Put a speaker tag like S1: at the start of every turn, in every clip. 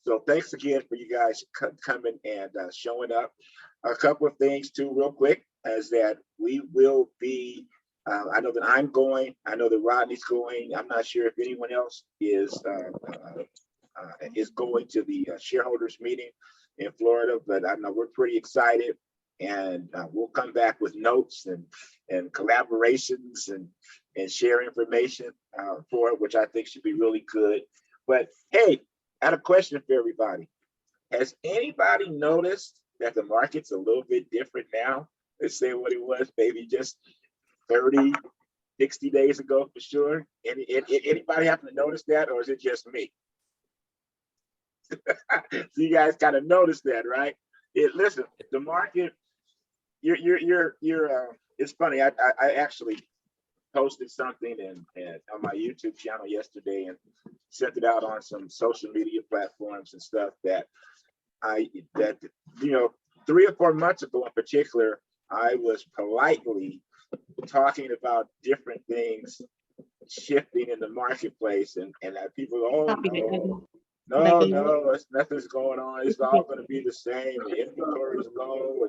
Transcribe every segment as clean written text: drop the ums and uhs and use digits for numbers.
S1: So thanks again for you guys coming and showing up. A couple of things too, real quick, is that we will be. I know that I'm going. I know that Rodney's going. I'm not sure if anyone else is going to the shareholders meeting in Florida, but I know we're pretty excited, and we'll come back with notes and collaborations and share information for it, which I think should be really good. But hey, I had a question for everybody. Has anybody noticed that the market's a little bit different now? Let's say what it was maybe just 30, 60 days ago for sure. Anybody happen to notice that, or is it just me? So you guys kind of noticed that, right? Listen, the market, it's funny. I actually posted something and on my YouTube channel yesterday and sent it out on some social media platforms and stuff that you know, 3 or 4 months ago in particular, I was politely talking about different things shifting in the marketplace, and people go, oh no, nothing's going on. It's all going to be the same. The inventory is low,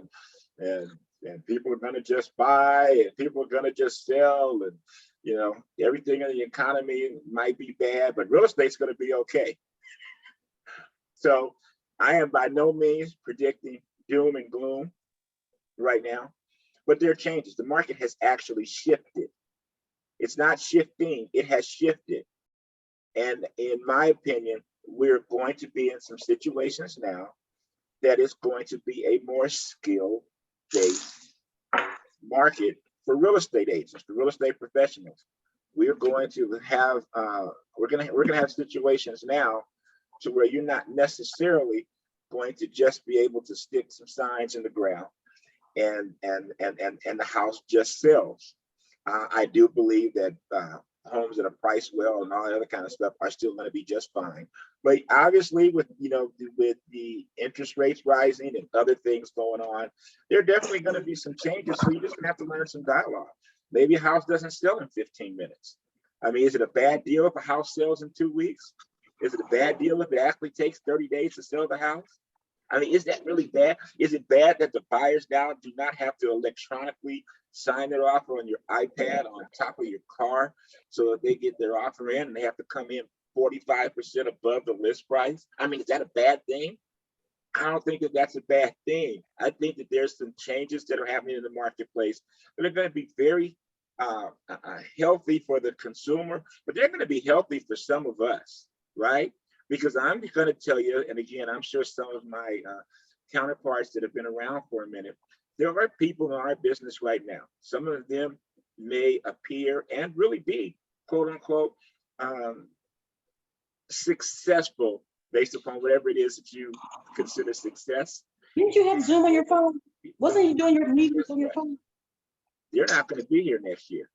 S1: and people are going to just buy, and people are going to just sell, and you know, everything in the economy might be bad, but real estate's going to be okay. So I am by no means predicting doom and gloom right now, but there are changes. The market has actually shifted. It's not shifting, it has shifted. And in my opinion, we're going to be in some situations now that is going to be a more skill-based market for real estate agents, for real estate professionals. We're going to have we're gonna have situations now to where you're not necessarily going to just be able to stick some signs in the ground and the house just sells. I do believe that homes that are priced well and all that other kind of stuff are still going to be just fine. But obviously, with with the interest rates rising and other things going on, there are definitely going to be some changes. So you just have to learn some dialogue. Maybe a house doesn't sell in 15 minutes. I mean, is it a bad deal if a house sells in 2 weeks? Is it a bad deal if it actually takes 30 days to sell the house? I mean, is that really bad? Is it bad that the buyers now do not have to electronically sign their offer on your iPad on top of your car so that they get their offer in and they have to come in 45% above the list price? I mean, is that a bad thing? I don't think that that's a bad thing. I think that there's some changes that are happening in the marketplace that are going to be very healthy for the consumer, but they're going to be healthy for some of us, right? Because I'm going to tell you, and again, I'm sure some of my counterparts that have been around for a minute, there are people in our business right now. Some of them may appear and really be, quote unquote, successful based upon whatever it is that you consider success.
S2: Didn't you have Zoom on your phone? Wasn't you doing your meetings on your phone?
S1: They're not going to be here next year.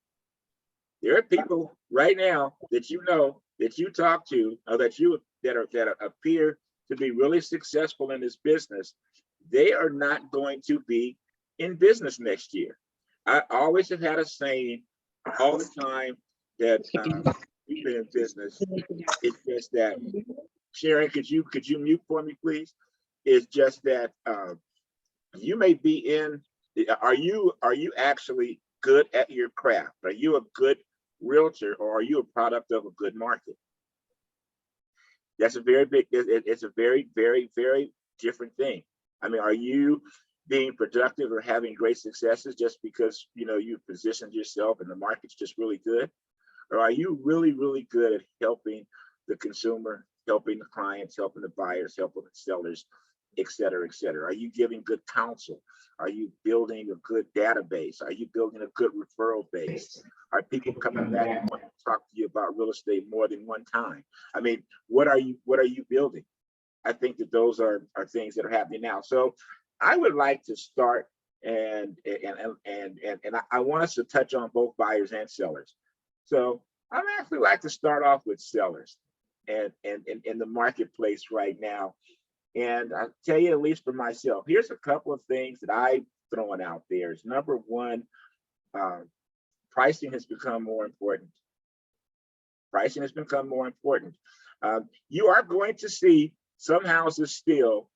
S1: There are people right now that you know, that you talk to, or that appear to be really successful in this business. They are not going to be in business next year. I always have had a saying all the time that we've been in business. It's just that, Sharon, could you mute for me, please? It's just that you may be in. Are you actually good at your craft? Are you a good realtor, or are you a product of a good market? That's a very big. It's a very, very, very different thing. I mean, are you being productive or having great successes just because you've positioned yourself and the market's just really good? Or are you really, really good at helping the consumer, helping the clients, helping the buyers, helping the sellers, et cetera, et cetera? Are you giving good counsel? Are you building a good database? Are you building a good referral base? Are people coming back and wanting to talk to you about real estate more than one time? I mean, what are you building? I think that those are things that are happening now. So I would like to start and I want us to touch on both buyers and sellers. So I'd actually like to start off with sellers and in the marketplace right now. And I'll tell you, at least for myself, here's a couple of things that I've thrown out there. Is number one, pricing has become more important. Pricing has become more important. You are going to see some houses still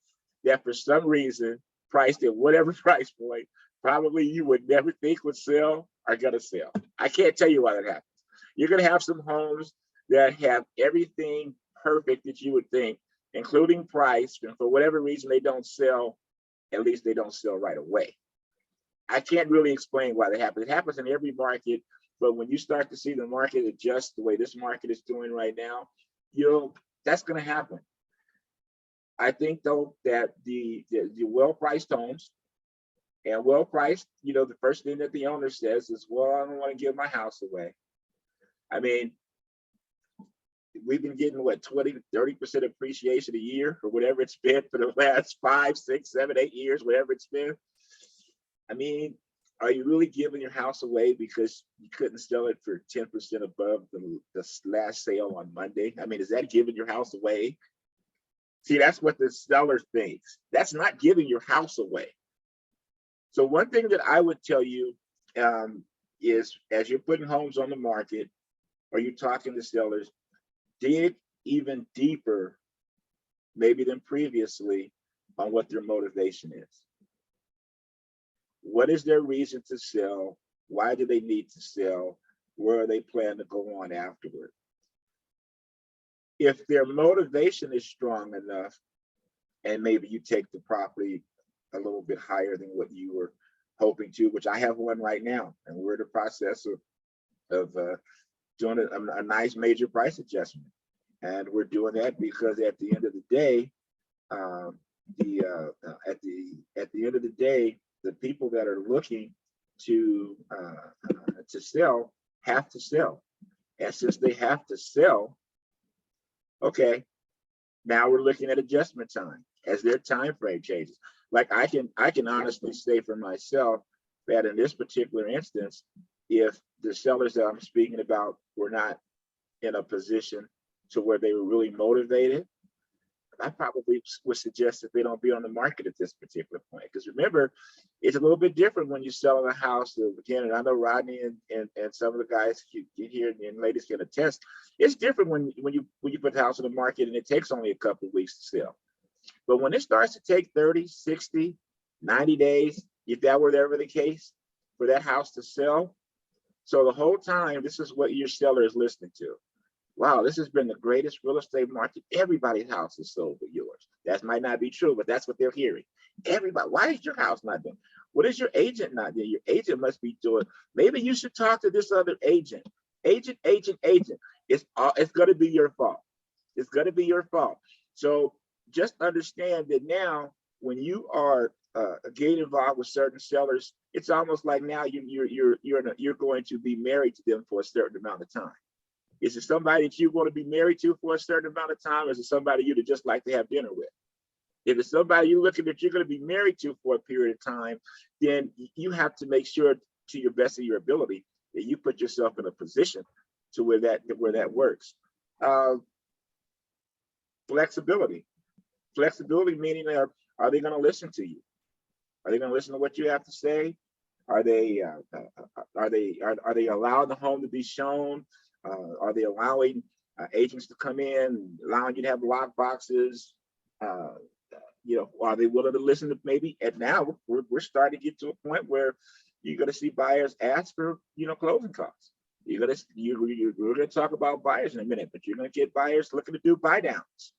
S1: that for some reason priced at whatever price point, probably you would never think would sell are gonna sell. I can't tell you why that happens. You're gonna have some homes that have everything perfect that you would think, including price, and for whatever reason they don't sell, at least they don't sell right away. I can't really explain why that happens. It happens in every market, but when you start to see the market adjust the way this market is doing right now, that's gonna happen. I think though that the well-priced homes and well-priced, the first thing that the owner says is, well, I don't want to give my house away. I mean, we've been getting what, 20-30% appreciation a year or whatever it's been for the last 5, 6, 7, 8 years, whatever it's been. I mean, are you really giving your house away because you couldn't sell it for 10% above the last sale on Monday? I mean, is that giving your house away? See, that's what the seller thinks. That's not giving your house away. So one thing that I would tell you is, as you're putting homes on the market or you're talking to sellers, dig even deeper, maybe than previously, on what their motivation is. What is their reason to sell? Why do they need to sell? Where are they planning to go on afterward? If their motivation is strong enough, and maybe you take the property a little bit higher than what you were hoping to, which I have one right now, and we're in the process of doing a nice major price adjustment. And we're doing that because at the end of the day, at the end of the day, the people that are looking to sell have to sell. And since they have to sell, okay, now we're looking at adjustment time as their time frame changes. Like I can honestly say for myself that in this particular instance, if the sellers that I'm speaking about were not in a position to where they were really motivated, I probably would suggest that they don't be on the market at this particular point. Because remember, it's a little bit different when you're selling a house. Again, and I know Rodney and some of the guys here and ladies can attest. It's different when you put the house on the market and it takes only a couple of weeks to sell. But when it starts to take 30, 60, 90 days, if that were ever the case, for that house to sell. So the whole time, this is what your seller is listening to. Wow, this has been the greatest real estate market. Everybody's house is sold but yours. That might not be true, but that's what they're hearing. Everybody, why is your house not doing? What is your agent not doing? Your agent must be doing. Maybe you should talk to this other agent. Agent. It's going to be your fault. It's going to be your fault. So just understand that now, when you are getting involved with certain sellers, it's almost like now you're going to be married to them for a certain amount of time. Is it somebody that you want to be married to for a certain amount of time? Or is it somebody you'd just like to have dinner with? If it's somebody you're looking that you're going to be married to for a period of time, then you have to make sure, to your best of your ability, that you put yourself in a position to where that works. Flexibility meaning, are they going to listen to you? Are they going to listen to what you have to say? Are they allowing the home to be shown? Are they allowing agents to come in, allowing you to have lock boxes? Are they willing to listen to maybe? And now we're starting to get to a point where you're going to see buyers ask for closing costs. We're going to talk about buyers in a minute, but you're going to get buyers looking to do buy downs.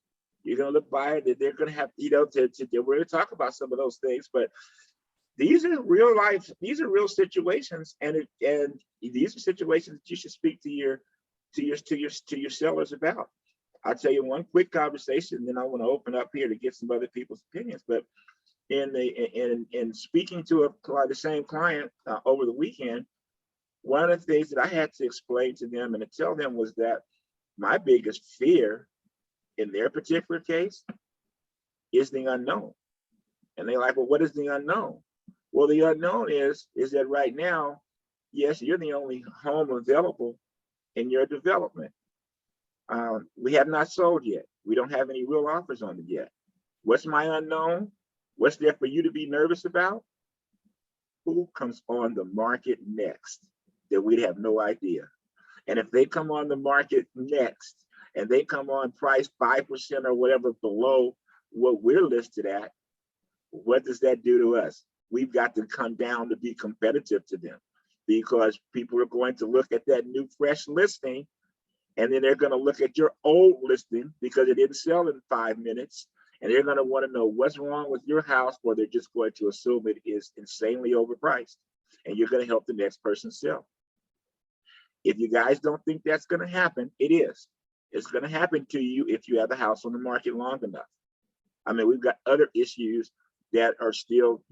S1: You're going to look buyer that they're going to have we're going to talk about some of those things, but these are real life. These are real situations, and these are situations that you should speak to your sellers about. I'll tell you one quick conversation, then I want to open up here to get some other people's opinions. But in speaking to the same client over the weekend, one of the things that I had to explain to them and to tell them was that my biggest fear in their particular case is the unknown. And they're like, well, what is the unknown? Well, the unknown is that right now, yes, you're the only home available in your development. We have not sold yet. We don't have any real offers on it yet. What's my unknown? What's there for you to be nervous about? Who comes on the market next that we'd have no idea? And if they come on the market next and they come on price 5% or whatever below what we're listed at, what does that do to us? We've got to come down to be competitive to them, because people are going to look at that new fresh listing, and then they're going to look at your old listing because it didn't sell in 5 minutes, and they're going to want to know what's wrong with your house, or they're just going to assume it is insanely overpriced, and you're going to help the next person sell. If you guys don't think that's going to happen, it is. It's going to happen to you if you have the house on the market long enough. I mean, we've got other issues that are still,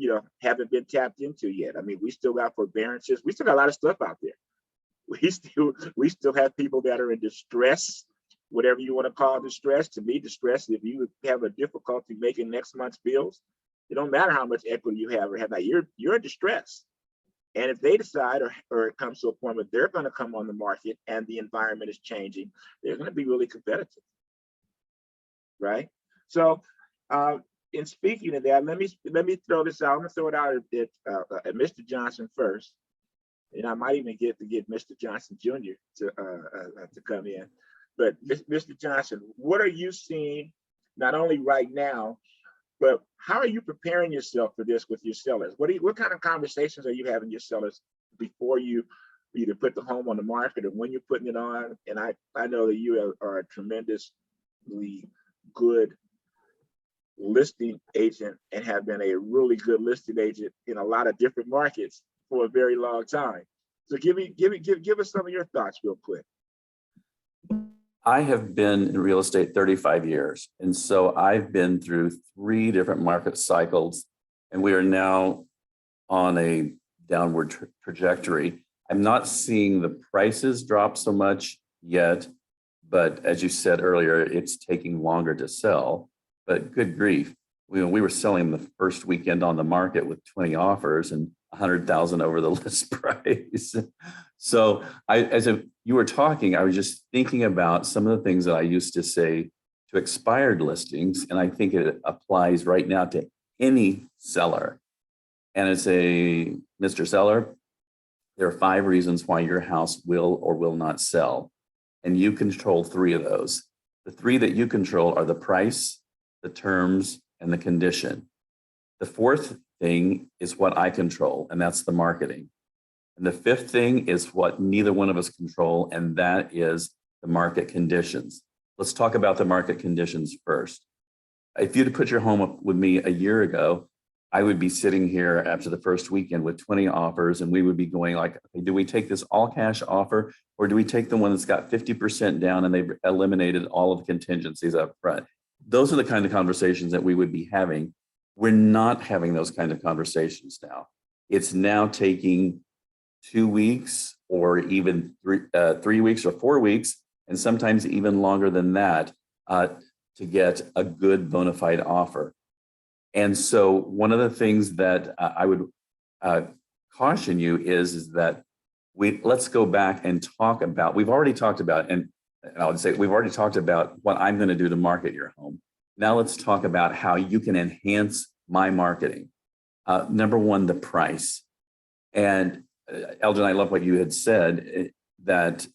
S1: haven't been tapped into yet. I mean, we still got forbearances. We still got a lot of stuff out there. We still have people that are in distress, whatever you want to call distress. To me, distress, if you have a difficulty making next month's bills, it don't matter how much equity you have or have, you're in distress. And if they decide, or it comes to a point where they're going to come on the market and the environment is changing, they're going to be really competitive, right? So, in speaking of that, let me throw this out. I'm gonna throw it out at Mr. Johnson first, and I might even get Mr. Johnson Jr. to come in. But Mr. Johnson, what are you seeing not only right now, but how are you preparing yourself for this with your sellers? What kind of conversations are you having your sellers before you either put the home on the market or when you're putting it on? And I know that you are a tremendously good listing agent and have been a really good listing agent in a lot of different markets for a very long time. So give us some of your thoughts real quick.
S3: I have been in real estate 35 years. And so I've been through 3 different market cycles, and we are now on a downward trajectory. I'm not seeing the prices drop so much yet, but as you said earlier, it's taking longer to sell. But good grief, we were selling the first weekend on the market with 20 offers and 100,000 over the list price. So as you were talking, I was just thinking about some of the things that I used to say to expired listings, and I think it applies right now to any seller. And it's Mr. Seller, there are 5 reasons why your house will or will not sell, and you control 3 of those. The 3 that you control are the price, the terms, and the condition. The 4th thing is what I control, and that's the marketing. And the 5th thing is what neither one of us control, and that is the market conditions. Let's talk about the market conditions first. If you'd put your home up with me a year ago, I would be sitting here after the first weekend with 20 offers, and we would be going like, okay, do we take this all cash offer, or do we take the one that's got 50% down and they've eliminated all of the contingencies up front? Those are the kind of conversations that we would be having. We're not having those kind of conversations now. It's now taking 2 weeks or even 3 weeks or 4 weeks, and sometimes even longer than that to get a good bona fide offer. And so one of the things that I would caution you is that let's go back and talk about, we've already talked about, and I would say we've already talked about what I'm going to do to market your home. Now let's talk about how you can enhance my marketing. Number 1, the price. And Elgin, I love what you had said, that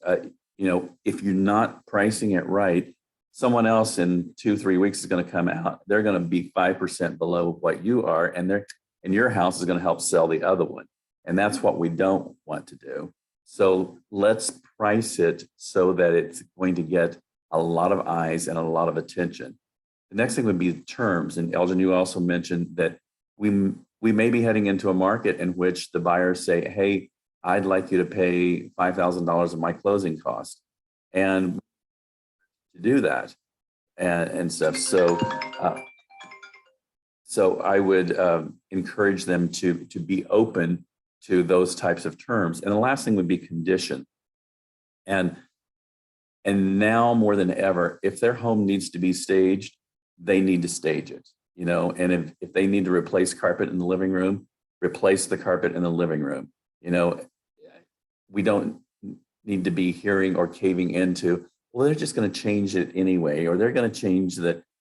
S3: if you're not pricing it right, someone else in 2-3 weeks is going to come out. They're going to be 5% below what you are, and your house is going to help sell the other one. And that's what we don't want to do. So let's price it so that it's going to get a lot of eyes and a lot of attention. The next thing would be terms. And Elgin, you also mentioned that we may be heading into a market in which the buyers say, hey, I'd like you to pay $5,000 of my closing cost. And to do that and stuff. So I would encourage them to be open to those types of terms. And the last thing would be condition. And now more than ever, if their home needs to be staged, they need to stage it, and if they need to replace carpet in the living room, replace the carpet in the living room. We don't need to be hearing or caving into, well, they're just going to change it anyway, or they're going to change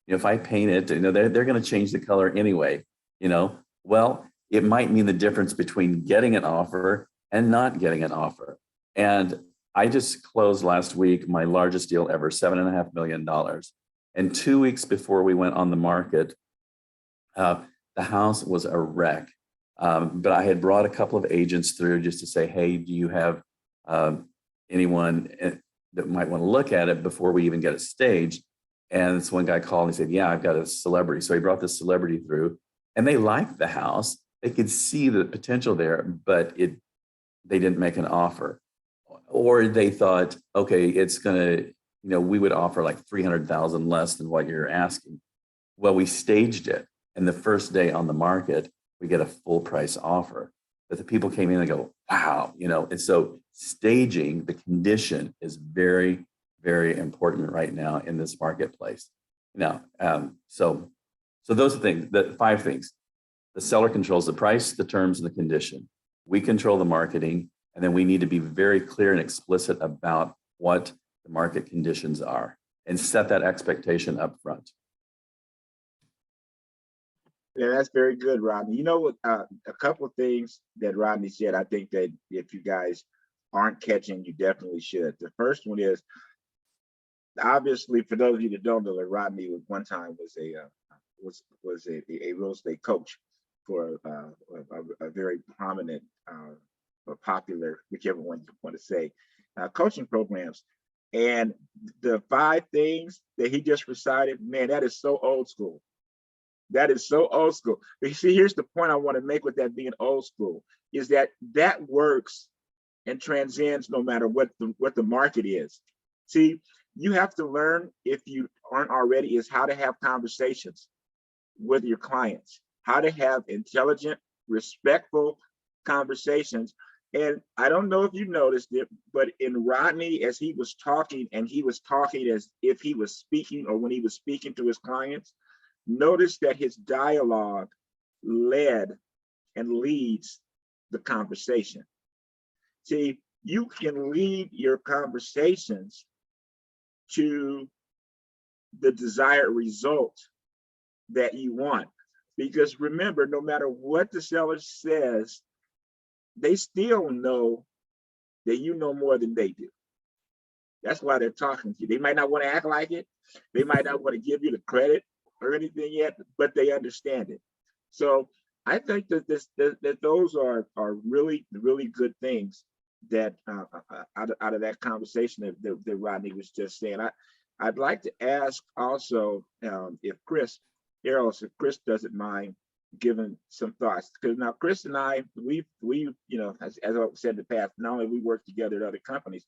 S3: if I paint it, they're going to change the color anyway, well, it might mean the difference between getting an offer and not getting an offer. And I just closed last week my largest deal ever, $7.5 million. And 2 weeks before we went on the market, the house was a wreck. But I had brought a couple of agents through just to say, hey, do you have anyone that might want to look at it before we even get it staged? And this one guy called and he said, yeah, I've got a celebrity. So he brought this celebrity through and they liked the house. They could see the potential there, but they didn't make an offer. Or they thought, okay, it's gonna, we would offer like 300,000 less than what you're asking. Well, we staged it. And the first day on the market, we get a full price offer. But the people came in and go, wow, and so staging the condition is very, very important right now in this marketplace. So those are things, the 5 things. The seller controls the price, the terms, and the condition. We control the marketing, and then we need to be very clear and explicit about what the market conditions are and set that expectation up front.
S1: Yeah, that's very good, Rodney. You know what? A couple of things that Rodney said, I think that if you guys aren't catching, you definitely should. The first one is, obviously, for those of you that don't know, that Rodney was one time was a real estate coach for a very prominent or popular, whichever one you want to say, coaching programs. And the 5 things that he just recited, man, that is so old school. That is so old school. But you see, here's the point I want to make with that being old school, is that works and transcends no matter what the market is. See, you have to learn, if you aren't already, is how to have conversations with your clients, how to have intelligent, respectful conversations. And I don't know if you noticed it, but in Rodney, as he was talking, and he was talking as if he was speaking, or when he was speaking to his clients, notice that his dialogue led and leads the conversation. See, you can lead your conversations to the desired result that you want. Because remember, no matter what the seller says, they still know that you know more than they do. That's why they're talking to you. They might not want to act like it. They might not want to give you the credit or anything yet, but they understand it. So I think that those are really, really good things that out of that conversation that Rodney was just saying. I'd like to ask also if Chris doesn't mind giving some thoughts, because now Chris and I, we as I said in the past, not only we work together at other companies,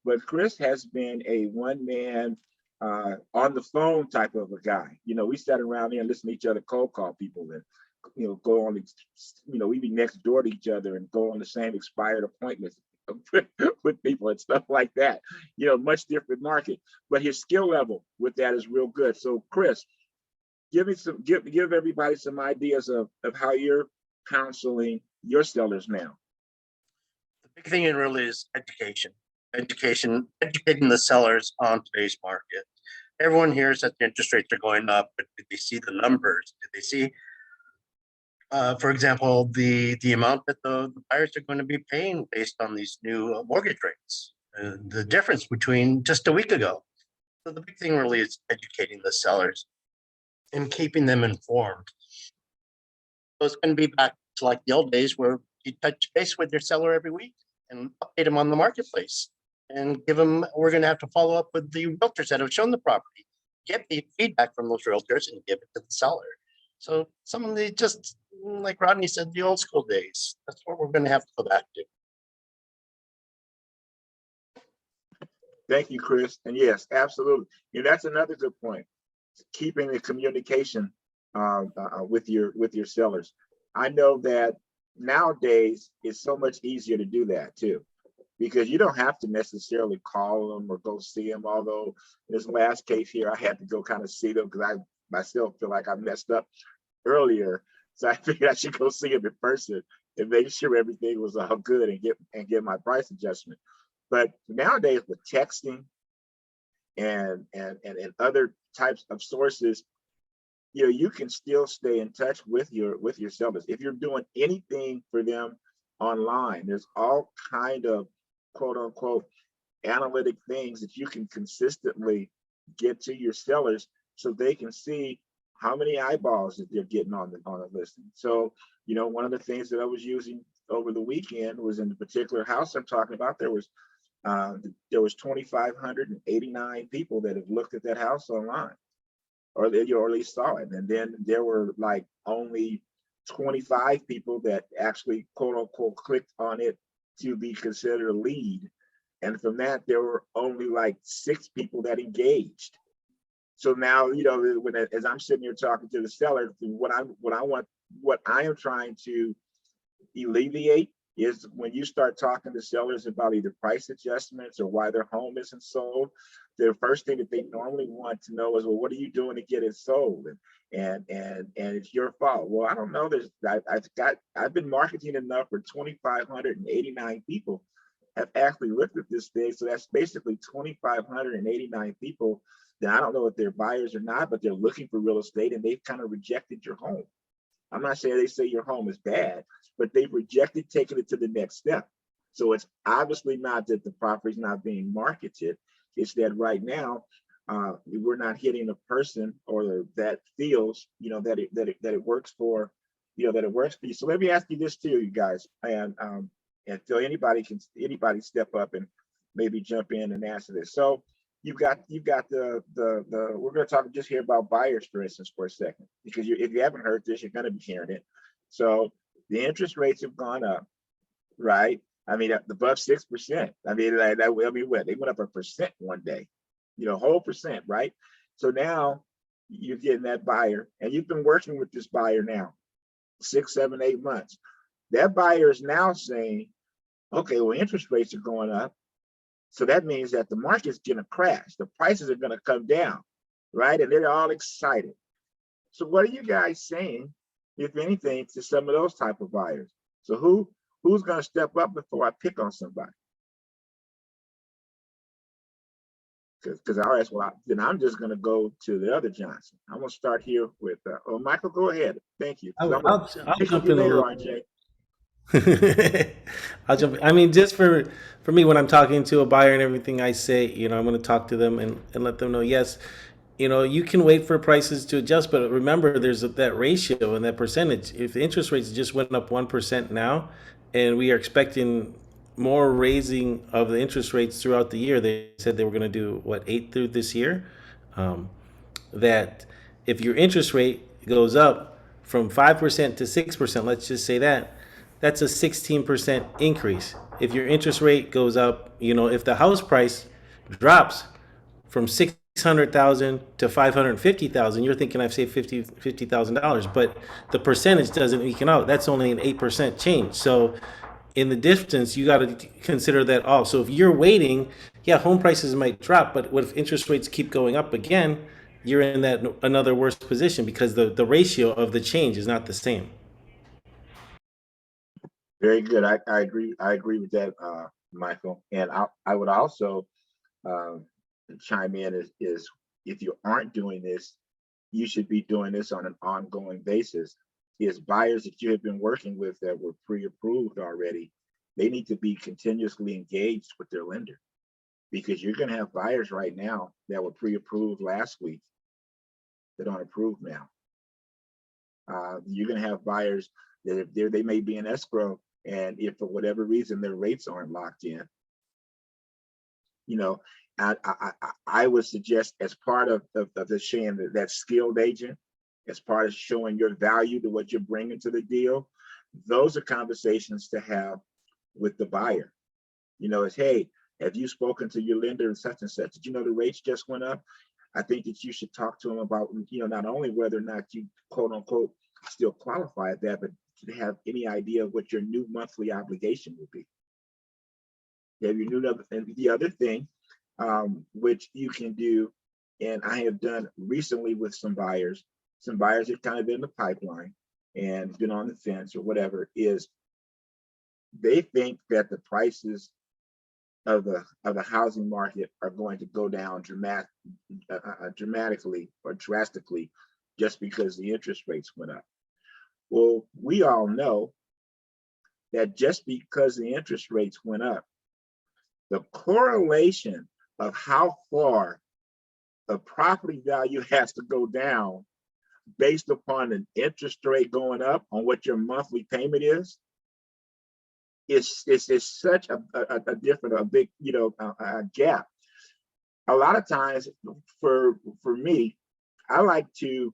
S1: but Chris has been a one-man on the phone type of a guy. We sat around there and listen to each other cold call people, and go on, we be next door to each other and go on the same expired appointments with people and stuff like that. Much different market, but his skill level with that is real good. So Chris, give everybody some ideas of how you're counseling your sellers now.
S4: The big thing in really is educating the sellers on today's market. Everyone hears that the interest rates are going up, but did they see the numbers? Did they see, for example, the amount that the buyers are going to be paying based on these new mortgage rates? The difference between just a week ago. So the big thing really is educating the sellers and keeping them informed. So it's going to be back to like the old days where you touch base with your seller every week and update them on the marketplace and give them, we're going to have to follow up with the realtors that have shown the property, get the feedback from those realtors and give it to the seller. So some of the, just like Rodney said, the old school days, that's what we're going to have to go back to.
S1: Thank you, Chris. And yes, absolutely. That's another good point. Keeping the communication with your sellers. I know that nowadays it's so much easier to do that too, because you don't have to necessarily call them or go see them. Although this last case here, I had to go kind of see them because I myself feel like I messed up earlier. So I figured I should go see them in person and make sure everything was all good and get my price adjustment. But nowadays with texting and other types of sources, you can still stay in touch with your sellers. If you're doing anything for them online, there's all kind of quote unquote analytic things that you can consistently get to your sellers so they can see how many eyeballs that they're getting on the listing. So, you know, one of the things that I was using over the weekend was in the particular house I'm talking about, there was 2,589 people that have looked at that house online, or they or at least saw it. And then there were like only 25 people that actually quote unquote clicked on it to be considered a lead. And from that, there were only like 6 people that engaged. So now, you know, when as I'm sitting here talking to the seller, what I am trying to alleviate is when you start talking to sellers about either price adjustments or why their home isn't sold, the first thing that they normally want to know is, well, what are you doing to get it sold? And it's your fault. Well, I don't know. I've been marketing enough for 2,589 people have actually looked at this thing. So that's basically 2,589 people that I don't know if they're buyers or not, but they're looking for real estate and they've kind of rejected your home. I'm not saying they say your home is bad, but they've rejected taking it to the next step. So it's obviously not that the property is not being marketed. It's that right now we're not hitting a person or that feels, you know, that it works for, you know, that it works for you. So let me ask you this too, you guys, and so anybody step up and maybe jump in and answer this. So you've got the we're going to talk just here about buyers, for instance, for a second, because if you haven't heard this, you're going to be hearing it. So the interest rates have gone up, right? I mean, above 6%. I mean, what they went up 1% one day, you know, whole percent, right? So now you're getting that buyer, and you've been working with this buyer now 6, 7, 8 months. That buyer is now saying, okay, well, interest rates are going up. So that means that the market's going to crash. The prices are going to come down, right? And they're all excited. So what are you guys saying, if anything, to some of those type of buyers? So who's going to step up before I pick on somebody? Because then I'm just going to go to the other Johnson. I'm going to start here with, Michael, go ahead. Thank you.
S5: I'll
S1: Pick on
S5: jump
S1: you
S5: in a
S1: later,
S5: little.
S1: RJ.
S5: I'll jump. I mean, just for me, when I'm talking to a buyer and everything, I say, you know, I'm going to talk to them and let them know, yes, you know, you can wait for prices to adjust, but remember, there's that ratio and that percentage. If the interest rates just went up 1% now, and we are expecting more raising of the interest rates throughout the year, they said they were going to do what 8 through this year. That if your interest rate goes up from 5% to 6%, let's just say that's a 16% increase. If your interest rate goes up, you know, if the house price drops from 600,000 to 550,000, you're thinking I've saved $50,000, but the percentage doesn't even out. That's only an 8% change. So in the distance, you got to consider that all. So if you're waiting, yeah, home prices might drop, but what if interest rates keep going up again? You're in that another worse position because the ratio of the change is not the same.
S1: Very good. I agree. I agree with that, Michael. And I would also um, chime in is if you aren't doing this, you should be doing this on an ongoing basis. Is buyers that you have been working with that were pre-approved already, they need to be continuously engaged with their lender, because you're going to have buyers right now that were pre-approved last week that aren't approved now. You're going to have buyers that if they may be in escrow, and if for whatever reason their rates aren't locked in, you know, I would suggest, as part of the showing that skilled agent, as part of showing your value to what you're bringing to the deal, those are conversations to have with the buyer. You know, it's, hey, have you spoken to your lender and such and such? Did you know the rates just went up? I think that you should talk to them about, you know, not only whether or not you quote unquote still qualify at that, but to have any idea of what your new monthly obligation will be. Have you knew that? And the other thing, which you can do, and I have done recently with some buyers have kind of been in the pipeline and been on the fence or whatever, is they think that the prices of the housing market are going to go down dramatically or drastically just because the interest rates went up. Well, we all know that just because the interest rates went up, the correlation of how far a property value has to go down based upon an interest rate going up on what your monthly payment is, it's such a different, a big, a gap. A lot of times for me, I like to,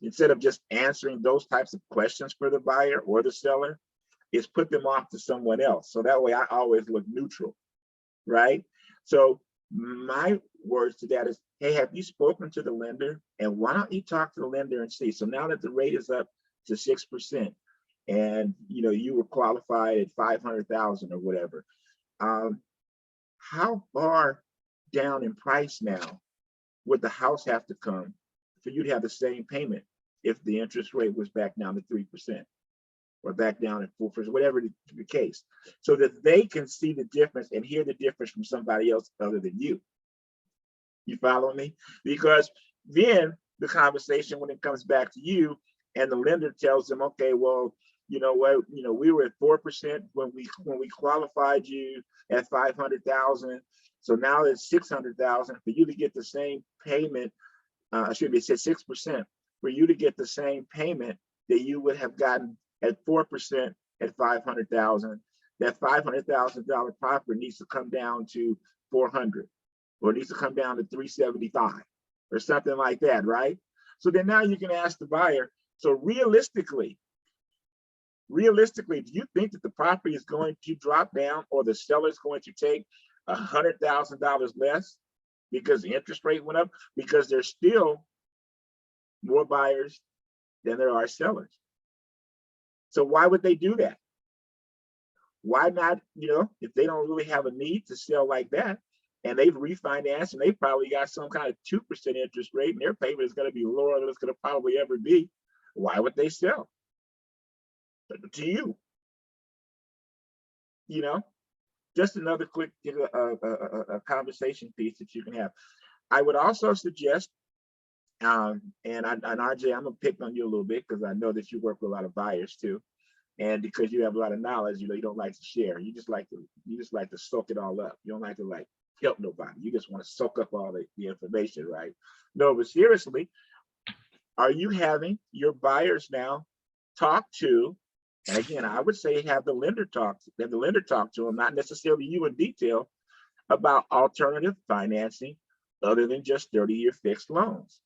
S1: instead of just answering those types of questions for the buyer or the seller, is put them off to someone else. So that way I always look neutral, right? So my words to that is, hey, have you spoken to the lender? And why don't you talk to the lender and see? So now that the rate is up to 6%, and you were qualified at 500,000 or whatever, how far down in price now would the house have to come for you to have the same payment if the interest rate was back down to 3%? Or back down at 4%, whatever the case, so that they can see the difference and hear the difference from somebody else other than you. You follow me? Because then the conversation, when it comes back to you and the lender tells them, okay, well, you know what, we were at 4% when we qualified you at 500,000. So now it's 600,000 for you to get the same payment. Should be said 6% for you to get the same payment that you would have gotten at 4% at 500,000. That $500,000 property needs to come down to 400, or it needs to come down to 375 or something like that, right? So then now you can ask the buyer, so realistically, do you think that the property is going to drop down, or the seller is going to take $100,000 less because the interest rate went up? Because there's still more buyers than there are sellers. So why would they do that? Why not, if they don't really have a need to sell like that, and they've refinanced and they probably got some kind of 2% interest rate and their payment is going to be lower than it's going to probably ever be, why would they sell? To you, just another quick a conversation piece that you can have. I would also suggest, and RJ, I'm gonna pick on you a little bit because I know that you work with a lot of buyers too, and because you have a lot of knowledge, you don't like to share. You just like to soak it all up. You don't like to help nobody. You just want to soak up all the information, right? No, but seriously, are you having your buyers now talk to? And again, I would say have the lender talk to them, not necessarily you in detail, about alternative financing other than just 30-year fixed loans.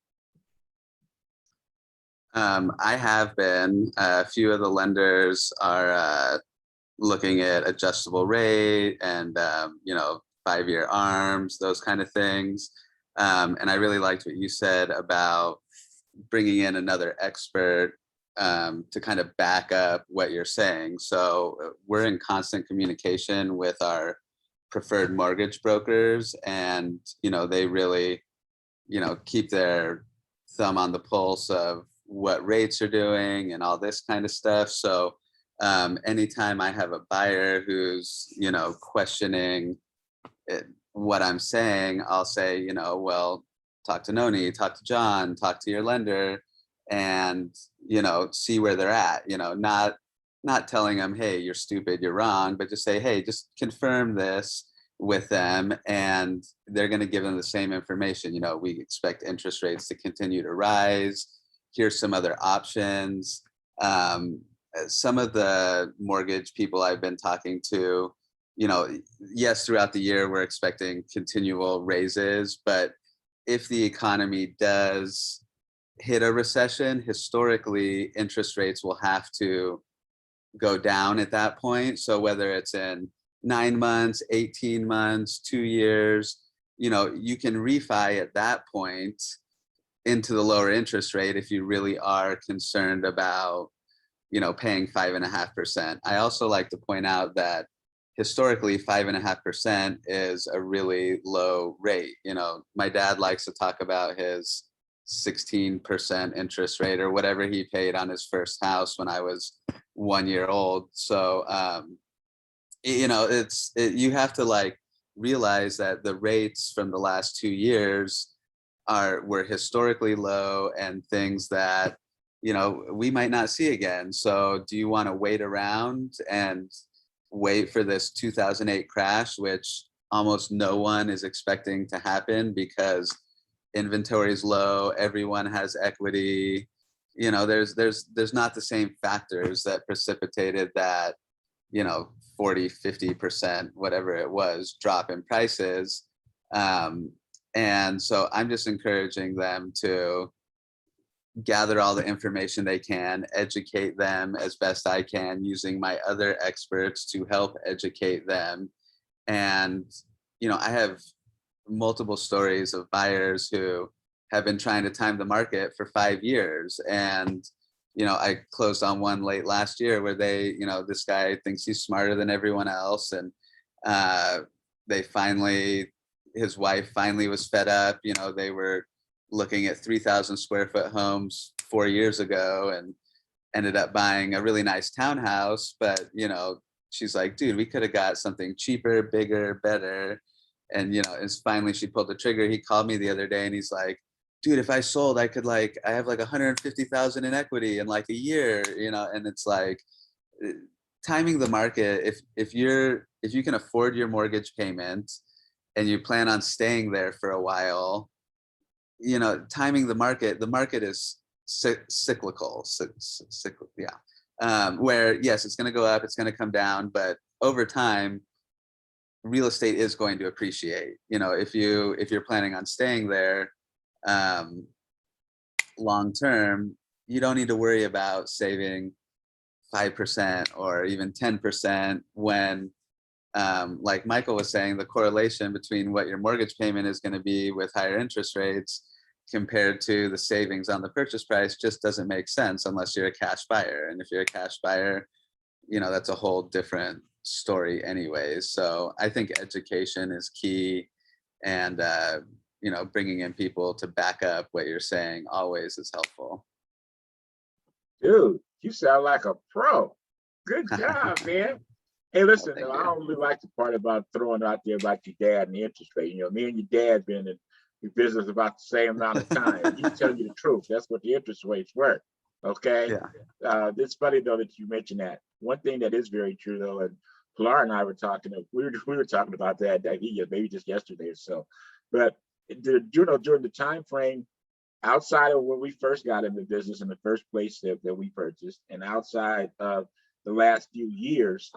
S6: I have been. A few of the lenders are looking at adjustable rate and 5-year arms, those kind of things. And I really liked what you said about bringing in another expert to kind of back up what you're saying. So we're in constant communication with our preferred mortgage brokers, and they really keep their thumb on the pulse of what rates are doing and all this kind of stuff. So anytime I have a buyer who's questioning what I'm saying, I'll say, well, talk to Noni, talk to John, talk to your lender, and see where they're at. Not telling them, hey, you're stupid, you're wrong, but just say, hey, just confirm this with them, and they're going to give them the same information. We expect interest rates to continue to rise. Here's some other options. Some of the mortgage people I've been talking to, yes, throughout the year we're expecting continual raises, but if the economy does hit a recession, historically interest rates will have to go down at that point. So whether it's in 9 months, 18 months, 2 years, you can refi at that point into the lower interest rate if you really are concerned about paying 5.5%. I also like to point out that historically 5.5% is a really low rate. My dad likes to talk about his 16% interest rate or whatever he paid on his first house when I was 1 year old. So you have to realize that the rates from the last 2 years were historically low, and things that we might not see again. So do you want to wait around and wait for this 2008 crash, which almost no one is expecting to happen because inventory is low, everyone has equity. You know, there's not the same factors that precipitated that, you know, 40, 50%, whatever it was, drop in prices. And so I'm just encouraging them to gather all the information they can, educate them as best I can, using my other experts to help educate them. And, you know, I have multiple stories of buyers who have been trying to time the market for 5 years. And, you know, I closed on one late last year where they, you know, this guy thinks he's smarter than everyone else. And they finally, his wife finally was fed up. You know, they were looking at 3,000 square foot homes 4 years ago and ended up buying a really nice townhouse. But, you know, she's like, dude, we could have got something cheaper, bigger, better. And, you know, it's finally she pulled the trigger. He called me the other day and he's like, dude, if I sold, I could I have like 150,000 in equity in like a year, you know. And it's like timing the market. If you can afford your mortgage payment and you plan on staying there for a while, you know, timing the market is cyclical, yeah. Where yes, it's going to go up, it's going to come down, but over time, real estate is going to appreciate. You know, if you're planning on staying there long term, you don't need to worry about saving 5% or even 10% when, like Michael was saying, the correlation between what your mortgage payment is going to be with higher interest rates compared to the savings on the purchase price just doesn't make sense unless you're a cash buyer. And if you're a cash buyer, you know, that's a whole different story anyways. So I think education is key, and you know, bringing in people to back up what you're saying always is helpful.
S1: Dude, you sound like a pro. Good job, man. Hey, listen,
S6: Thank
S1: I
S6: you.
S1: don't really like the part about throwing out there about your dad and the interest rate. You know, me and your dad been in business about the same amount of time. He's telling you the truth. That's what the interest rates were. Okay.
S6: Yeah.
S1: It's funny though that you mentioned that. One thing that is very true though, and Pilar and I were talking. We were talking about that maybe just yesterday or so. But you know, during the time frame outside of when we first got into business in the first place that we purchased, and outside of the last few years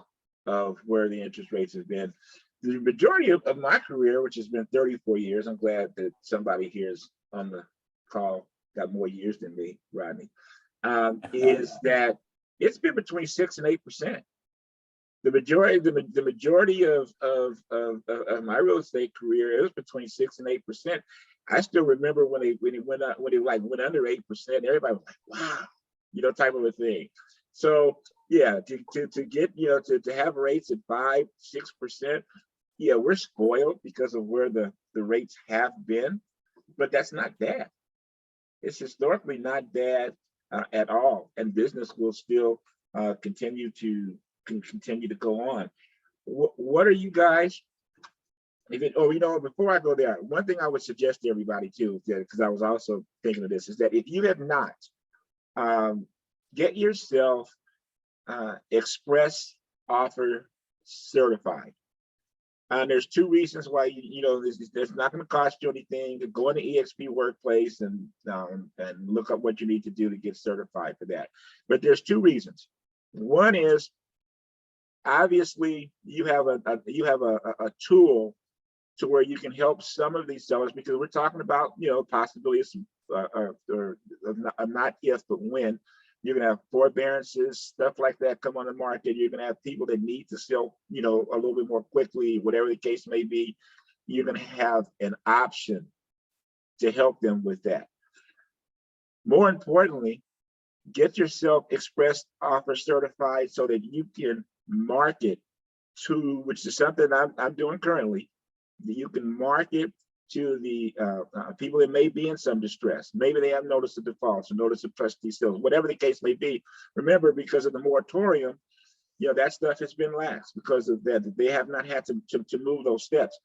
S1: of where the interest rates have been, the majority of my career, which has been 34 years, I'm glad that somebody here is on the call, got more years than me, Rodney, is that it's been between 6 and 8%. The majority of my real estate career is between 6 and 8%. I still remember when it went under 8%, everybody was like, wow, you know, type of a thing. So yeah, to get, you know, to have rates at 5-6%, yeah, we're spoiled because of where the rates have been, but that's not bad. It's historically not bad at all, and business will still continue to go on. What are you guys? You know, before I go there, one thing I would suggest to everybody too, because I was also thinking of this, is that if you have not, get yourself express offer certified. And there's 2 reasons why you know there's not going to cost you anything to go in the EXP workplace and look up what you need to do to get certified for that. But there's 2 reasons. One is obviously you have a tool to where you can help some of these sellers, because we're talking about, you know, possibilities or not if but when you're going to have forbearances, stuff like that come on the market. You're going to have people that need to sell, you know, a little bit more quickly, whatever the case may be. You're going to have an option to help them with that. More importantly, get yourself express offer certified so that you can market to, which is something I'm doing currently, that you can market to the people that may be in some distress. Maybe they have notice of defaults or notice of trustee sales, whatever the case may be. Remember, because of the moratorium, you know, that stuff has been lax because of that. They have not had to move those steps.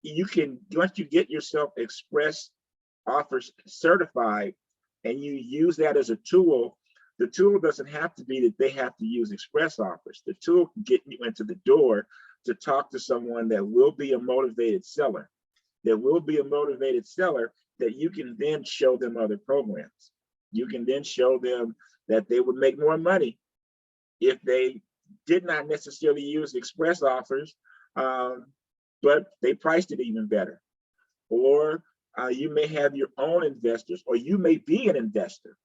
S1: You can, once you get yourself express offers certified and you use that as a tool, the tool doesn't have to be that they have to use express offers. The tool can get you into the door to talk to someone that will be a motivated seller. There will be a motivated seller that you can then show them other programs. You can then show them that they would make more money if they did not necessarily use express offers, but they priced it even better. Or you may have your own investors, or you may be an investor.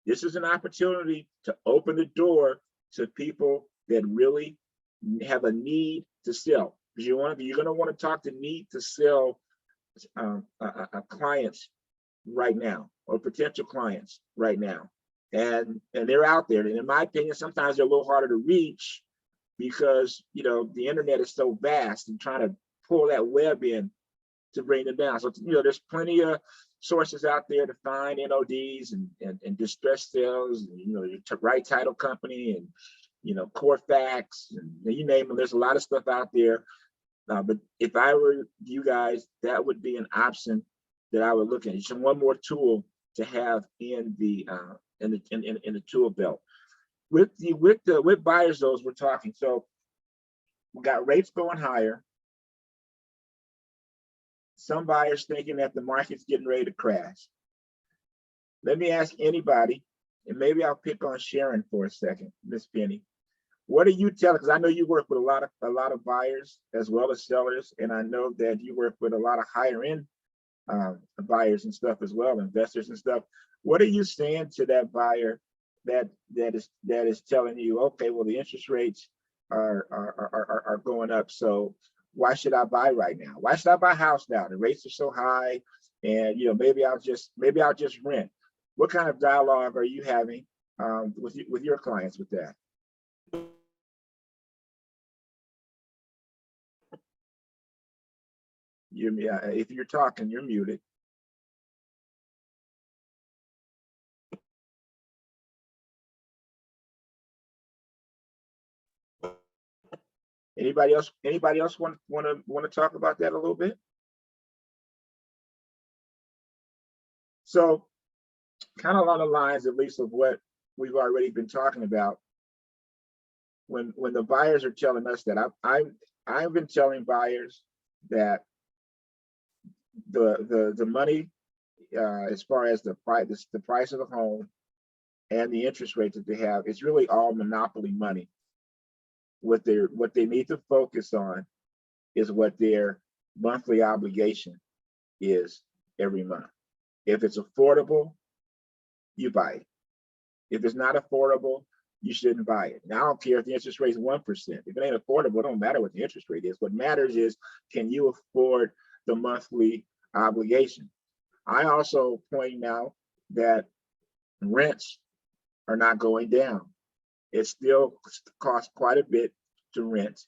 S1: This is an opportunity to open the door to people that really have a need to sell. Because you're going to want to talk to need to sell clients right now, or potential clients right now. And they're out there. And in my opinion, sometimes they're a little harder to reach because, you know, the internet is so vast, and trying to pull that web in to bring them down. So, you know, there's plenty of sources out there to find NODs and distress sales, and, you know, your right title company, and, you know, Corfax, and you name them. There's a lot of stuff out there. But if I were you guys, that would be an option that I would look at. It's one more tool to have in the tool belt. With buyers, those we're talking. So we got rates going higher. Some buyers thinking that the market's getting ready to crash. Let me ask anybody, and maybe I'll pick on Sharon for a second, Miss Penny. What are you telling? Because I know you work with a lot of buyers as well as sellers, and I know that you work with a lot of higher end buyers and stuff as well, investors and stuff. What are you saying to that buyer that is telling you, okay, well, the interest rates are going up, so why should I buy right now? Why should I buy a house now? The rates are so high, and, you know, maybe I'll just rent. What kind of dialogue are you having with your clients with that? If you're talking, you're muted. Anybody else want to talk about that a little bit? So, kind of along the lines, at least, of what we've already been talking about. When the buyers are telling us that, I've been telling buyers that the money, as far as the price of the home and the interest rate that they have, it's really all monopoly money. What they need to focus on is what their monthly obligation is every month. If it's affordable, you buy it. If it's not affordable, you shouldn't buy it. Now, I don't care if the interest rate is 1%. If it ain't affordable, it don't matter what the interest rate is. What matters is, can you afford the monthly obligation? I also point out that rents are not going down. It still costs quite a bit to rent.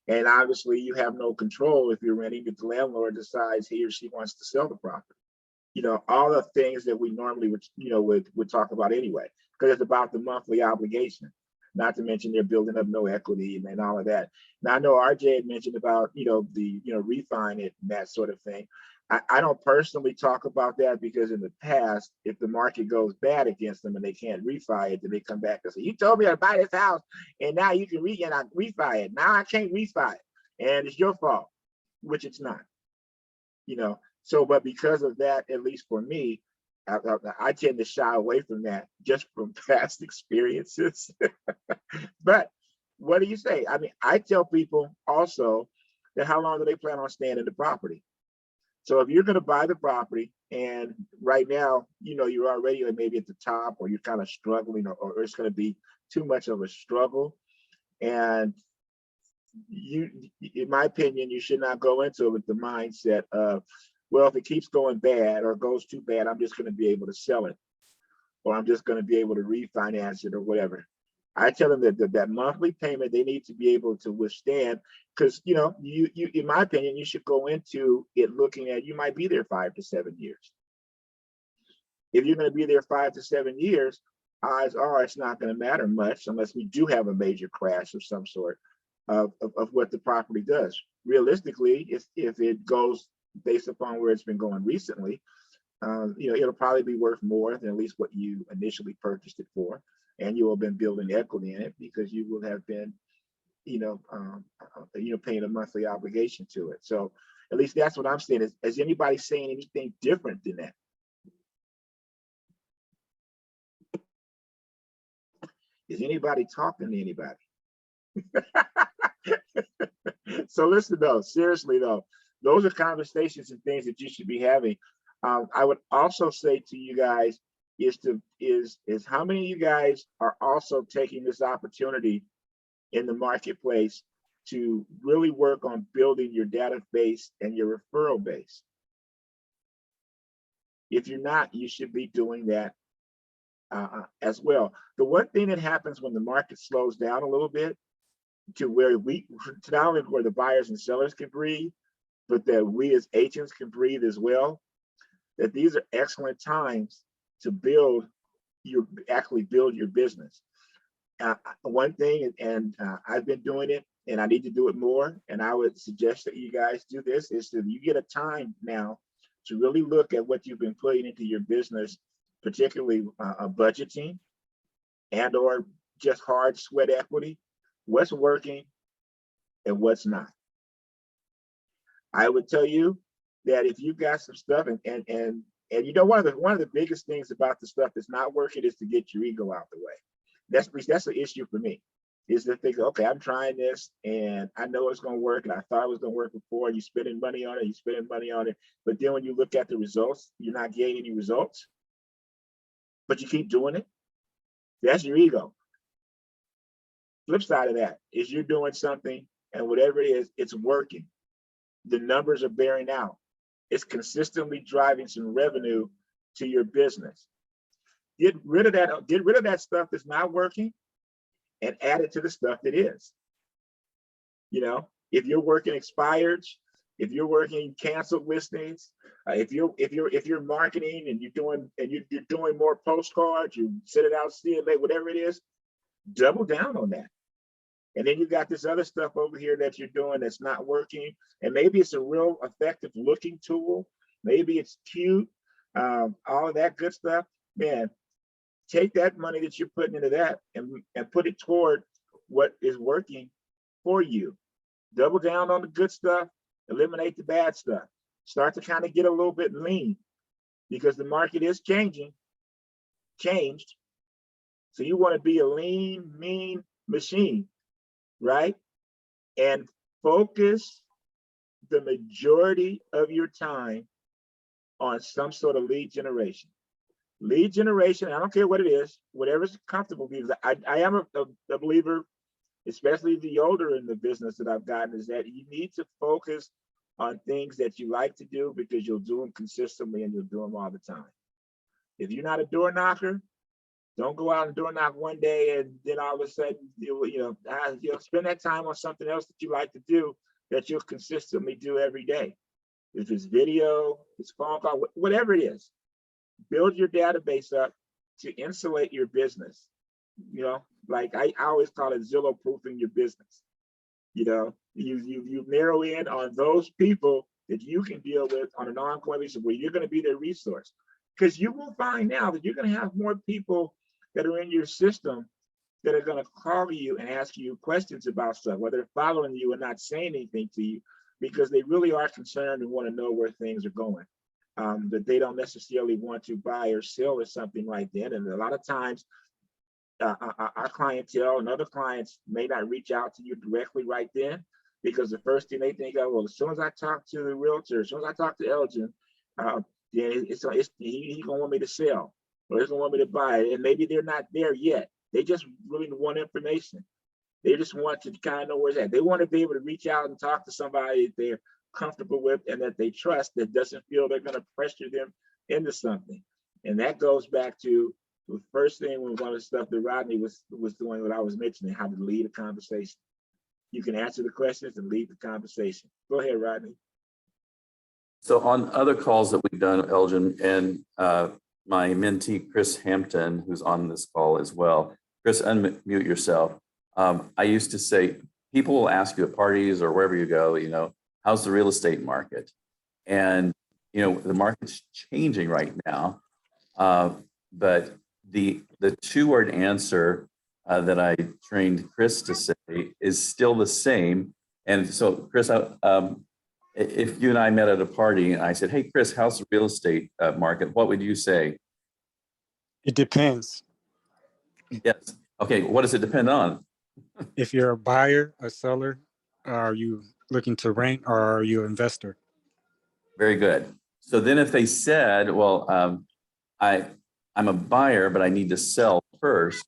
S1: And obviously you have no control if you're renting, if the landlord decides he or she wants to sell the property. You know, all the things that we normally would talk about anyway, because it's about the monthly obligation. Not to mention they're building up no equity and all of that. Now, I know RJ had mentioned about, refining it and that sort of thing. I don't personally talk about that, because in the past, if the market goes bad against them and they can't refi it, then they come back and say, you told me to buy this house and now you can refi it. Now I can't refi it and it's your fault, which it's not, So, but because of that, at least for me, I tend to shy away from that just from past experiences. But what do you say? I mean, I tell people also that how long do they plan on staying in the property? So if you're going to buy the property and right now, you're already maybe at the top, or you're kind of struggling, or it's going to be too much of a struggle. And in my opinion, you should not go into it with the mindset of, well, if it keeps going bad or goes too bad, I'm just going to be able to sell it, or I'm just going to be able to refinance it or whatever. I tell them that monthly payment, they need to be able to withstand, because, you, in my opinion, you should go into it looking at, you might be there 5 to 7 years. If you're going to be there 5 to 7 years, odds are it's not going to matter much unless we do have a major crash of some sort of what the property does. Realistically, if it goes based upon where it's been going recently, it'll probably be worth more than at least what you initially purchased it for. And you will have been building equity in it because you will have been, paying a monthly obligation to it. So At least that's what I'm saying. Is anybody saying anything different than that? Is anybody talking to anybody? So listen though, seriously though, those are conversations and things that you should be having. I would also say to you guys is how many of you guys are also taking this opportunity in the marketplace to really work on building your database and your referral base? If you're not, you should be doing that as well. The one thing that happens when the market slows down a little bit, to where to not only where the buyers and sellers can breathe, but that we as agents can breathe as well, that these are excellent times to actually build your business. One thing, and I've been doing it and I need to do it more, and I would suggest that you guys do this, is that you get a time now to really look at what you've been putting into your business, particularly budgeting and or just hard sweat equity. What's working and what's not. I would tell you that if you got some stuff and you know, one of the biggest things about the stuff that's not working is to get your ego out the way. That's the issue for me, is to think, okay, I'm trying this and I know it's going to work and I thought it was going to work before, and you're spending money on it, but then when you look at the results, you're not getting any results, but you keep doing it. That's your ego. Flip side of that is you're doing something and whatever it is, it's working. The numbers are bearing out. It's consistently driving some revenue to your business. Get rid of that stuff that's not working and add it to the stuff that is. You know, if you're working expireds, if you're working canceled listings, if you're marketing and you're doing more postcards, you send it out, see it late, whatever it is, double down on that. And then you got this other stuff over here that you're doing that's not working. And maybe it's a real effective looking tool. Maybe it's cute, all of that good stuff. Man, take that money that you're putting into that and put it toward what is working for you. Double down on the good stuff, eliminate the bad stuff. Start to kind of get a little bit lean, because the market is changed. So you want to be a lean, mean machine, right? And focus the majority of your time on some sort of lead generation. Lead generation, I don't care what it is, whatever's comfortable, because I am a believer, especially the older in the business that I've gotten, is that you need to focus on things that you like to do, because you'll do them consistently and you'll do them all the time. If you're not a door knocker, don't go out and door knock one day and then all of a sudden, you'll spend that time on something else that you like to do, that you'll consistently do every day. If it's video, it's phone call, whatever it is, build your database up to insulate your business. You know, like I always call it Zillow proofing your business. You know, you narrow in on those people that you can deal with on an ongoing basis, where you're going to be their resource. Because you will find now that you're going to have more people that are in your system that are going to call you and ask you questions about stuff, whether they're following you and not saying anything to you, because they really are concerned and want to know where things are going. That they don't necessarily want to buy or sell or something like that. And a lot of times, our clientele and other clients may not reach out to you directly right then, because the first thing they think of, well, as soon as I talk to the realtor, as soon as I talk to Elgin, then he's gonna want me to sell, or he's gonna want me to buy it. And maybe they're not there yet. They just really want information. They just want to kind of know where it's at. They want to be able to reach out and talk to somebody that they're comfortable with and that they trust, that doesn't feel they're going to pressure them into something. And that goes back to the first thing, when one of the stuff that Rodney was doing, what I was mentioning, how to lead a conversation. You can answer the questions and lead the conversation. Go ahead, Rodney.
S3: So on other calls that we've done, Elgin, and my mentee, Chris Hampton, who's on this call as well. Chris, unmute yourself. I used to say, people will ask you at parties or wherever you go, you know, how's the real estate market? And, you know, the market's changing right now. But the two-word answer that I trained Chris to say is still the same. And so, Chris, If you and I met at a party and I said, hey, Chris, how's the real estate market? What would you say?
S7: It depends.
S3: Yes. Okay. What does it depend on?
S7: If you're a buyer, a seller, are you looking to rent or are you an investor?
S3: Very good. So then if they said, well, I'm a buyer, but I need to sell first,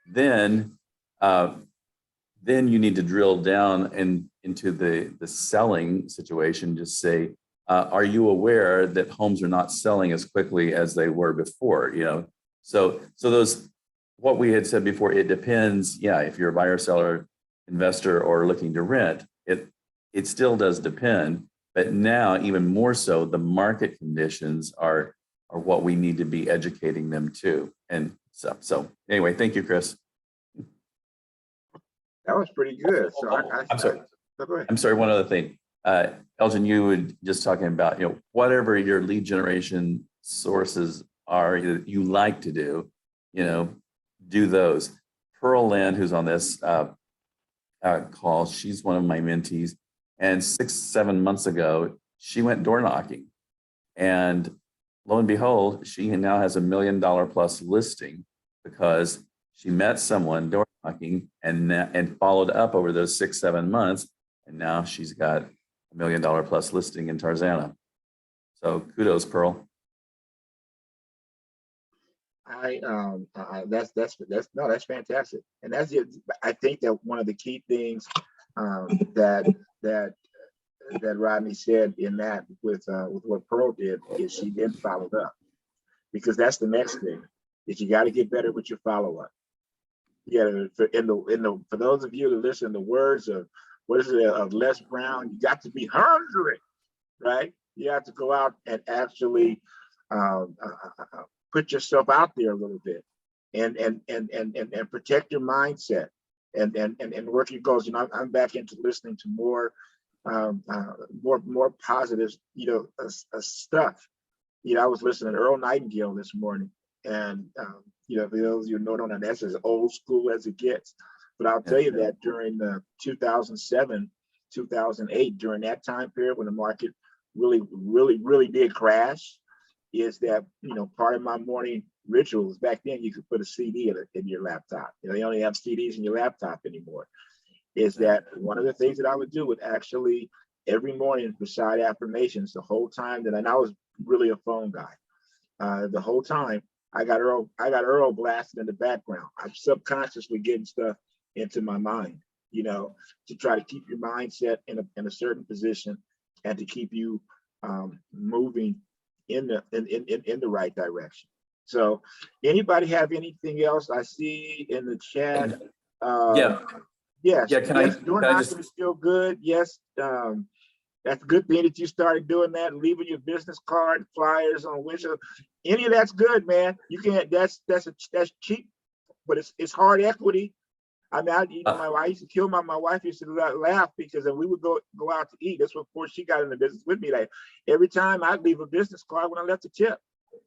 S3: then you need to drill down into the selling situation. Just say, are you aware that homes are not selling as quickly as they were before? You know, so those, what we had said before, it depends. Yeah, if you're a buyer, seller, investor, or looking to rent, it still does depend. But now, even more so, the market conditions are what we need to be educating them to. And so anyway, thank you, Chris.
S1: That was pretty good. So
S3: I'm sorry.
S1: Go ahead.
S3: I'm sorry, one other thing. Elgin, you were just talking about, you know, whatever your lead generation sources are that you like to do, you know, do those. Pearl Land, who's on this call, she's one of my mentees. And 6-7 months ago, she went door knocking. And lo and behold, she now has $1 million plus listing because she met someone door knocking and followed up over those 6-7 months. And now she's got $1 million plus listing in Tarzana. So kudos, Pearl.
S1: That's fantastic. And that's it. I think that one of the key things that Rodney said in that with what Pearl did is she then followed up, because that's the next thing, is you got to get better with your follow up. Yeah, for those of you that listen, the words of of Les Brown, you got to be hungry, right? You have to go out and actually put yourself out there a little bit, and protect your mindset, and work your goals. You know, I'm back into listening to more positive, you know, stuff. You know, I was listening to Earl Nightingale this morning, and you know, for those of you who know, that's as old school as it gets. But I'll tell you that during 2007, 2008, during that time period when the market really did crash, is that, you know, part of my morning rituals back then, you could put a CD in your laptop. You know, they only have CDs in your laptop anymore. Is that one of the things that I would do would actually every morning beside affirmations, the whole time and I was really a phone guy. The whole time I got Earl blasted in the background. I'm subconsciously getting stuff into my mind, you know, to try to keep your mindset in a certain position and to keep you moving in the right direction. So anybody have anything else? I see in the chat. Yes. Door knocking is still good. Yes. That's a good thing that you started doing that, leaving your business card, flyers on window. Any of that's good, man. You can't. That's cheap, but it's hard equity. I mean, I used to kill my wife used to laugh because we would go out to eat. That's before she got in the business with me. Like every time I'd leave a business card when I left a tip.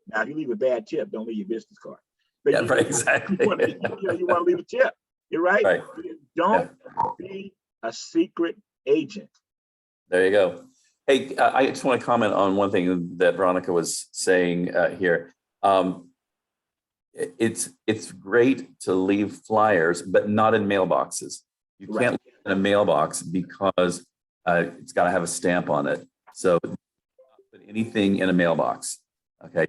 S1: Now, if you leave a bad tip, don't leave your business card. But
S3: yeah, right, exactly.
S1: You want to leave a tip. You're right. Don't be a secret agent.
S3: There you go. Hey, I just want to comment on one thing that Veronica was saying here. It's great to leave flyers, but not in mailboxes. You can't leave in a mailbox because it's got to have a stamp on it. So put anything in a mailbox. Okay.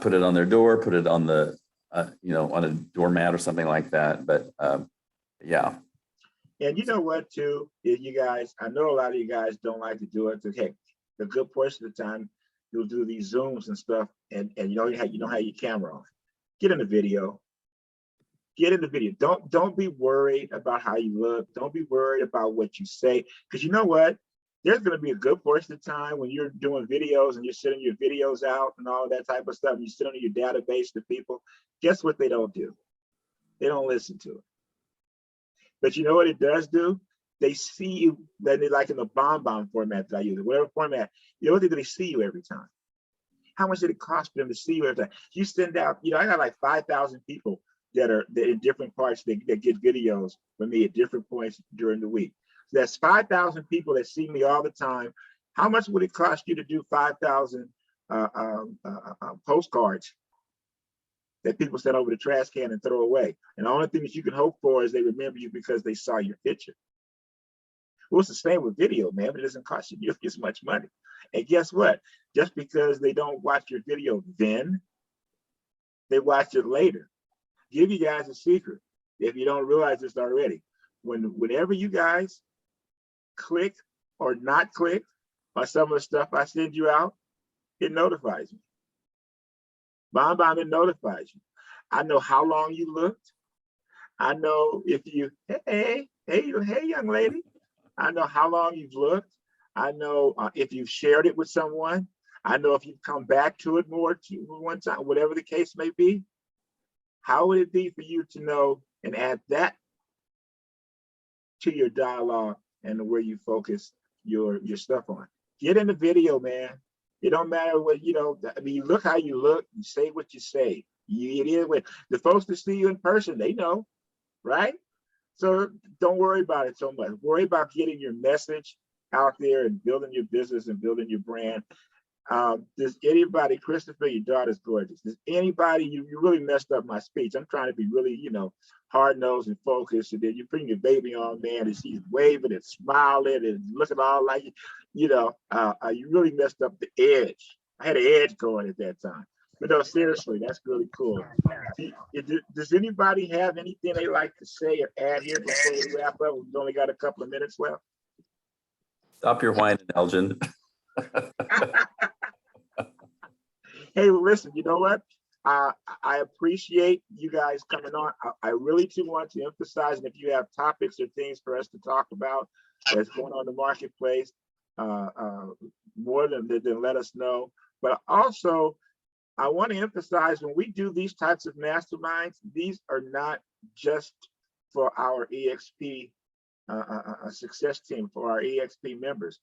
S3: Put it on their door, put it on the, on a doormat or something like that. But yeah.
S1: And you know what, too, you guys, I know a lot of you guys don't like to do it. Heck, the good portion of the time, you'll do these Zooms and stuff, and you don't have your camera on. Get in the video. Get in the video. Don't be worried about how you look. Don't be worried about what you say, because you know what? There's going to be a good portion of the time when you're doing videos and you're sending your videos out and all that type of stuff, and you send them to your database to people. Guess what they don't do? They don't listen to it. But you know what it does do? They see you, that they like in the bomb format that I use, whatever format, you know what they do? They see you every time. How much did it cost for them to see you every time? You send out, I got like 5,000 people that are in different parts that get videos from me at different points during the week. That's 5,000 people that see me all the time. How much would it cost you to do 5,000 postcards that people send over the trash can and throw away? And the only thing that you can hope for is they remember you because they saw your picture. Well, it's the same with video, man, but it doesn't cost you nearly as much money. And guess what? Just because they don't watch your video then, they watch it later. Give you guys a secret, if you don't realize this already. Whenever you guys click or not click on some of the stuff I send you out, it notifies me. It notifies you. I know how long you looked. I know if you, hey, young lady. I know how long you've looked. I know if you've shared it with someone. I know if you've come back to it more one time, whatever the case may be. How would it be for you to know and add that to your dialogue and where you focus your stuff on? Get in the video, man. It don't matter what, you know, I mean, you look how you look, you say what you say. It is with the folks that see you in person, they know, right? So don't worry about it so much. Worry about getting your message out there and building your business and building your brand. Does anybody, Christopher, your daughter's gorgeous. Does anybody, you really messed up my speech. I'm trying to be really, you know, hard-nosed and focused. And then you bring your baby on, man, and she's waving and smiling and looking all like, you know, you really messed up the edge. I had an edge going at that time. But no, seriously, that's really cool. Does anybody have anything they like to say or add here before we wrap up? We've only got a couple of minutes left.
S3: Stop your whining, Elgin.
S1: Hey, listen, you know what? I appreciate you guys coming on. I really do want to emphasize, and if you have topics or things for us to talk about that's going on in the marketplace, more than let us know. But also, I want to emphasize when we do these types of masterminds, these are not just for our EXP success team, for our EXP members.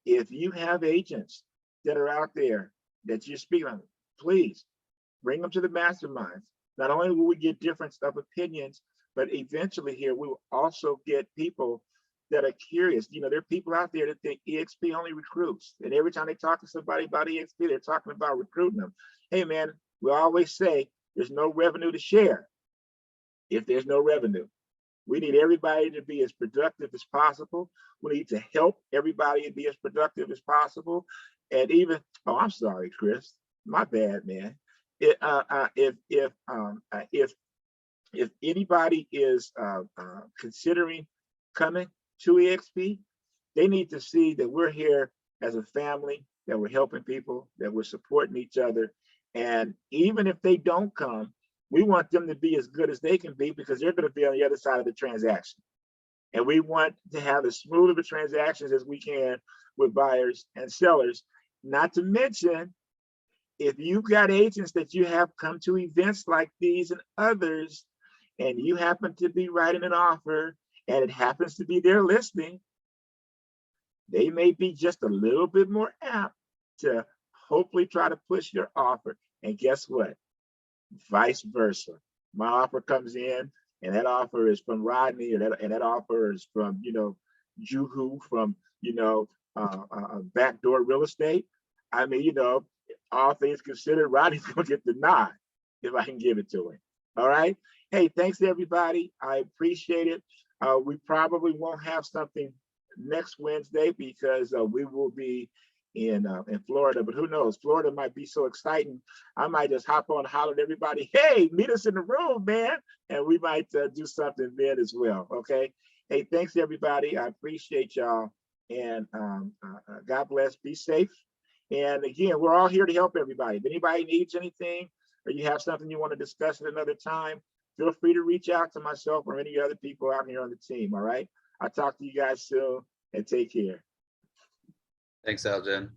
S1: If you have agents that are out there that you speak on, please bring them to the masterminds. Not only will we get different opinions, but eventually here we will also get people that are curious. You know, there are people out there that think EXP only recruits. And every time they talk to somebody about EXP, they're talking about recruiting them. Hey man, we always say there's no revenue to share if there's no revenue. We need everybody to be as productive as possible. We need to help everybody be as productive as possible. And even, oh, I'm sorry, Chris, my bad, man. If anybody is considering coming to EXP, they need to see that we're here as a family, that we're helping people, that we're supporting each other. And even if they don't come, we want them to be as good as they can be because they're going to be on the other side of the transaction. And we want to have as smooth of a transactions as we can with buyers and sellers. Not to mention, if you've got agents that you have come to events like these and others, and you happen to be writing an offer and it happens to be their listing, they may be just a little bit more apt to hopefully try to push your offer. And guess what? Vice versa. My offer comes in and that offer is from Rodney, and that offer is from, you know, Juhu, from, you know, backdoor real estate. I mean, you know, all things considered, Rodney's gonna get the nod if I can give it to him. All right. Hey, thanks everybody. I appreciate it. We probably won't have something next Wednesday because we will be in Florida, but who knows? Florida might be so exciting. I might just hop on and holler at everybody, hey, meet us in the room, man. And we might do something then as well. Okay. Hey, thanks everybody. I appreciate y'all. And God bless, be safe. And again, we're all here to help everybody. If anybody needs anything or you have something you want to discuss at another time, feel free to reach out to myself or any other people out here on the team. All right. I'll talk to you guys soon and take care.
S6: Thanks, Elgin.